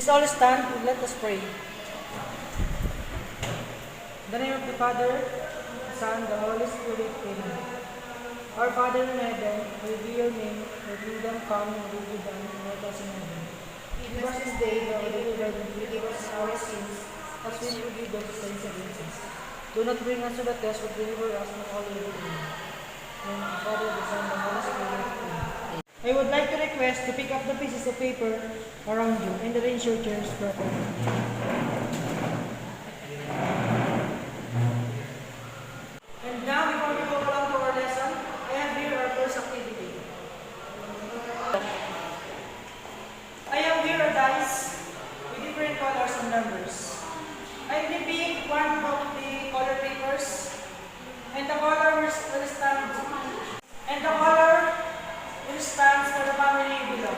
Please all stand and let us pray. In the name of the Father, the Son, the Holy Spirit, Amen. Our Father in heaven, may be your name, your kingdom come, and will be done on earth as in heaven. Give us this day our daily bread, and forgive us our sins, as we forgive those who sin against us. Do not bring us to the test, but deliver us from all evil. In the name of the Father, the Son, the Holy Spirit, Amen. I would like to request to pick up the pieces of paper around you and arrange your chairs properly. And now, before we go along to our lesson, I have here our first activity. I have here a dice with different colors and numbers. I'm flipping one of the color papers, and the color will stand. And the color will stand for the family you belong.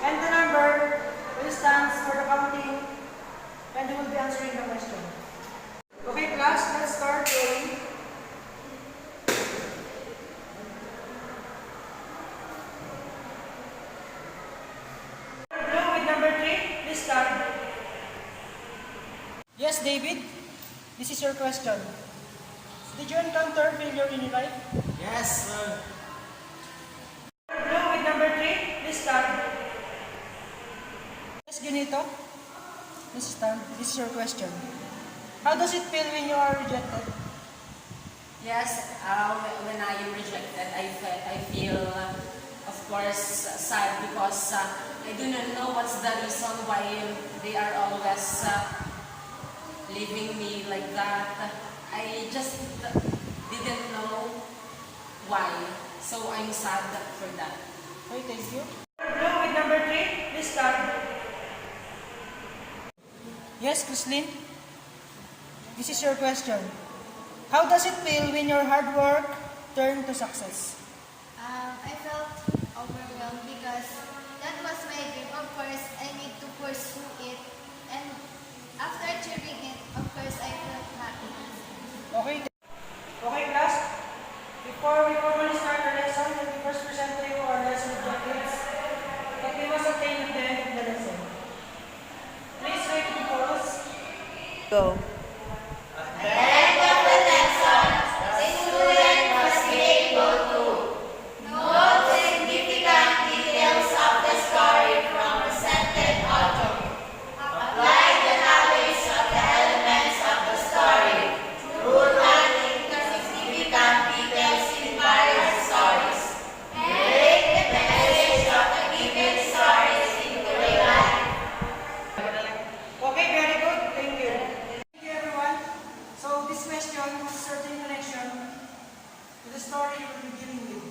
And the number will stand for the counting, and you will be answering the question. Okay, class, let's start drawing. Blue with number 3, please start. Yes, David, this is your question. Did you encounter failure in your life? Yes, sir. Blue with number 3, please start. Yes, Junito, please start. This is your question. How does it feel when you are rejected? Yes, when I am rejected, I feel, of course, sad because I do not know what's the reason why they are always leaving me like that. I just didn't know why, so I'm sad for that. Okay, thank you. Blue with number 3, please start. Yes, Chrislyn, this is your question. How does it feel when your hard work turned to success? I felt overwhelmed because that was my dream. Of course, I need to pursue it. And after achieving it, of course, I felt happy. Okay. Okay, class. Before we formally start the lesson, let me first present to you our lesson objectives that we must attain at the end of the lesson. Please read the chorus. Go. Okay, very good. Thank you. Thank you, everyone. So this question has a certain connection to the story we'll be dealing with.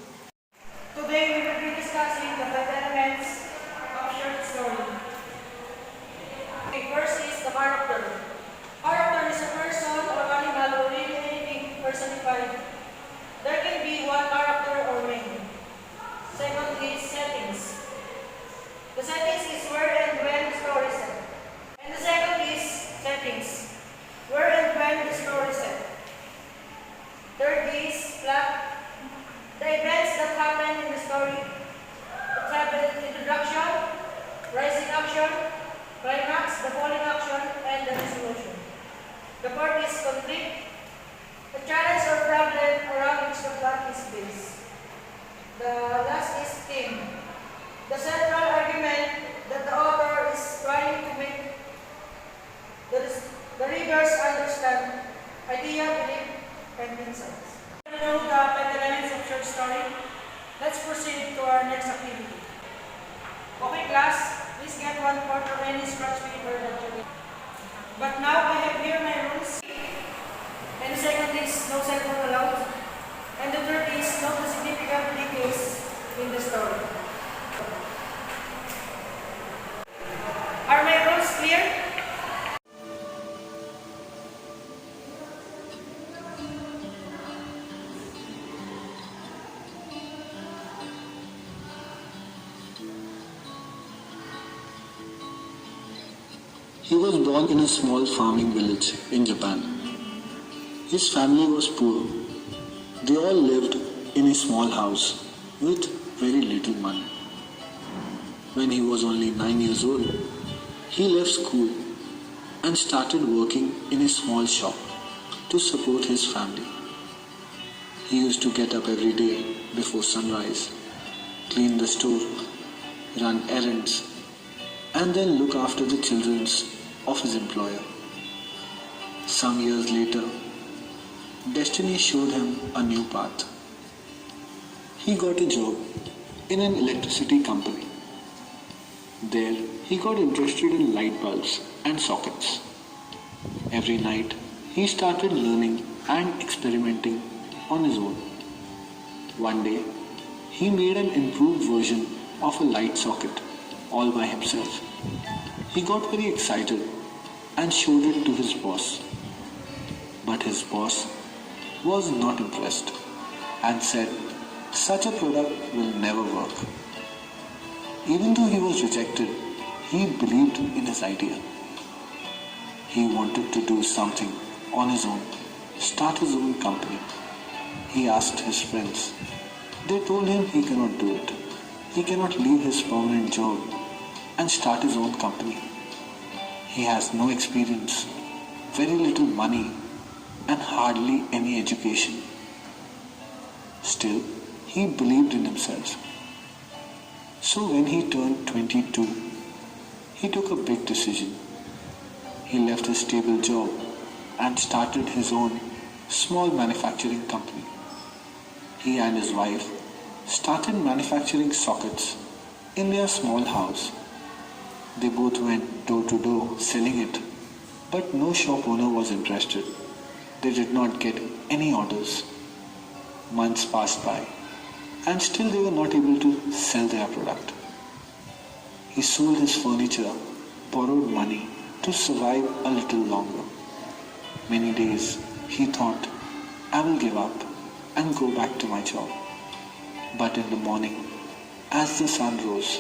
Today we will be discussing the 5 elements of short story. Okay, first is the character. Character is a person or animal or really anything personified. There can be one character or many. Second is settings. The settings is where and when the story is set. And the second is settings, where and when the story is set. Third is plot, the events that happen in the story. It happens introduction, rising action, climax, the falling action, and the resolution. The fourth is conflict, the challenge or problem around which the plot is based. The last is theme, the central argument that the author is trying to make the readers understand idea, belief, and insights. To know the 5 elements of short story, let's proceed to our next activity. Okay, class, please get 1/4 or any scratch paper that you get. But now I have here my rules. And the second is no cell phone allowed. And the third is note the significant details in the story. Are my rules clear? He was born in a small farming village in Japan. His family was poor. They all lived in a small house with very little money. when he was only 9 years old, he left school and started working in a small shop to support his family. He used to get up every day before sunrise, clean the store, run errands, and then look after the children of his employer. Some years later, destiny showed him a new path. He got a job in an electricity company. There, he got interested in light bulbs and sockets. Every night, he started learning and experimenting on his own. One day, he made an improved version of a light socket all by himself. He got very excited and showed it to his boss. But his boss was not impressed and said, "Such a product will never work." Even though he was rejected, he believed in his idea. He wanted to do something on his own, start his own company. He asked his friends. They told him he cannot do it. He cannot leave his permanent job and start his own company. He has no experience, very little money, and hardly any education. Still, he believed in himself. So when he turned 22, he took a big decision. He left his stable job and started his own small manufacturing company. He and his wife started manufacturing sockets in their small house. They both went door to door selling it, but no shop owner was interested. They did not get any orders. Months passed by, and still they were not able to sell their product. He sold his furniture, borrowed money to survive a little longer. Many days he thought, "I will give up and go back to my job." But in the morning, as the sun rose,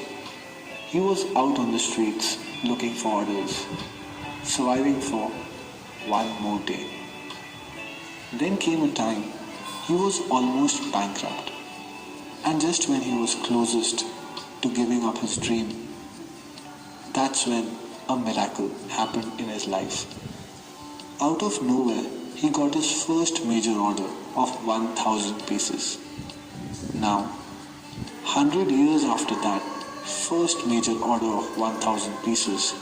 he was out on the streets looking for orders, surviving for one more day. Then came a time he was almost bankrupt. And just when he was closest to giving up his dream, that's when a miracle happened in his life. Out of nowhere, he got his first major order of 1,000 pieces. Now, 100 years after that first major order of 1,000 pieces,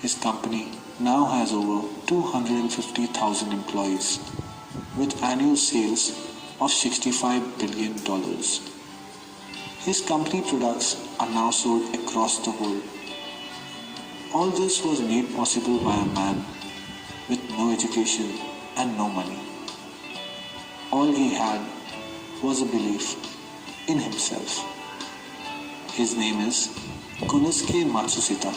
his company now has over 250,000 employees with annual sales of $65 billion. His company products are now sold across the world. All this was made possible by a man with no education and no money. All he had was a belief in himself. His name is Konosuke Matsushita.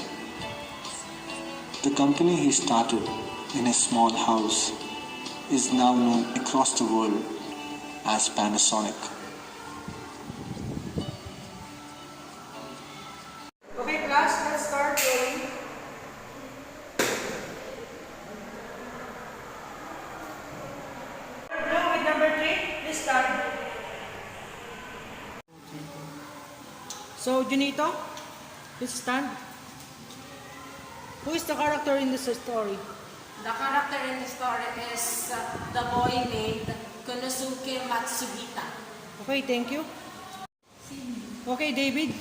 The company he started in a small house is now known across the world as Panasonic. Okay, class, let's start drawing. Blue with number 3, please start. So, Junito, please stand. Who is the character in this story? The character in the story is the boy named Konosuke Matsuhita. Okay, thank you. Okay, David.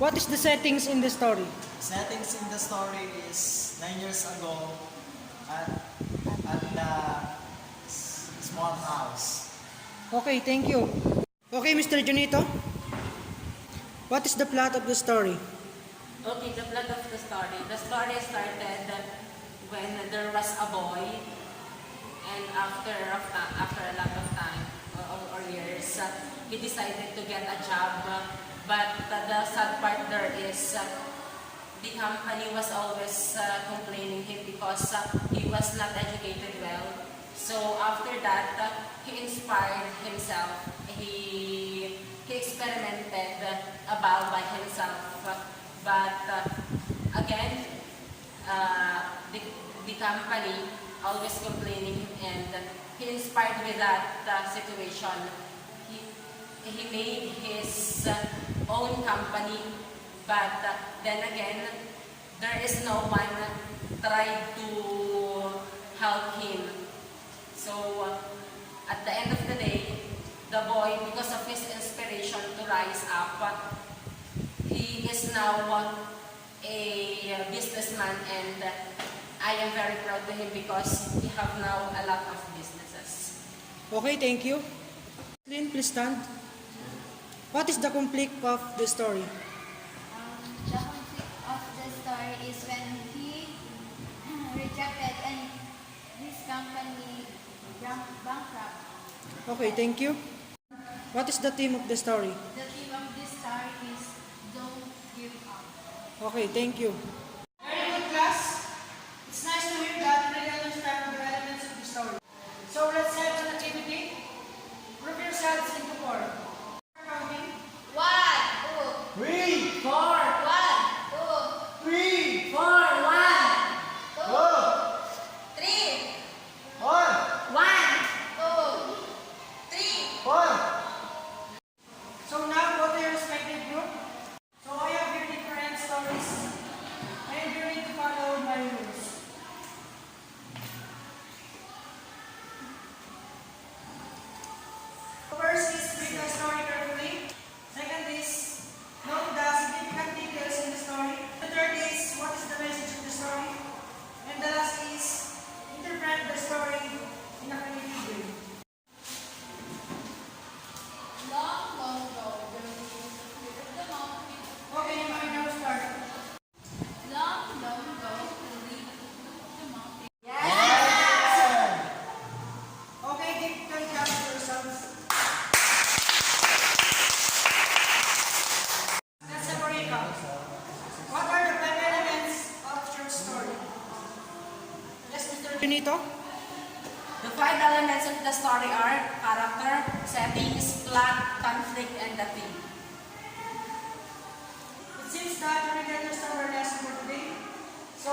What is the settings in the story? Settings in the story is 9 years ago at the small house. Okay, thank you. Okay, Mr. Junito. What is the plot of the story? Okay, the plot of the story. The story started when there was a boy, and after a lot of time or years, he decided to get a job. But the sad part there is the company was always complaining him because he was not educated well. So after that, he inspired himself. He experimented about by himself, but again, the company always complaining, and he inspired with that situation. He made his own company but then again, there is no one tried to help him. So at the end of the day, the boy, because of his inspiration to rise up, he is now a businessman, and I am very proud to him because he have now a lot of businesses. Okay, thank you. Lynn, please stand. What is the conflict of the story? The conflict of the story is when he rejected and his company bankrupt. Okay, thank you. What is the theme of the story? The theme of this story is don't give up. Okay, thank you. Very good, class. It's nice to hear that you really understand the elements of the story. So let's have an activity. Group yourselves into four. Counting. 1, 2, 3, 4, 1, 2, 3, 4, 1, 2, 3, 1, 1. 2, 3. 1. So now go to your respective group. So I have here different stories. And you need to follow my rules. First is read the story carefully. Second is note the significant details in the story. The third is what is the message of the story. And the last is interpret the story in a creative way. Long, long ago, there was the mountain. Okay, you may now start. Long, long ago, there lived the mountain. Okay, give 10 claps to yourselves. Let's have a recap. What are the 5 elements of your story? Yes, Mr. Benito? The 5 elements of the story are character, settings, plot, conflict, and the theme. It seems that you already understand our lesson for today. So,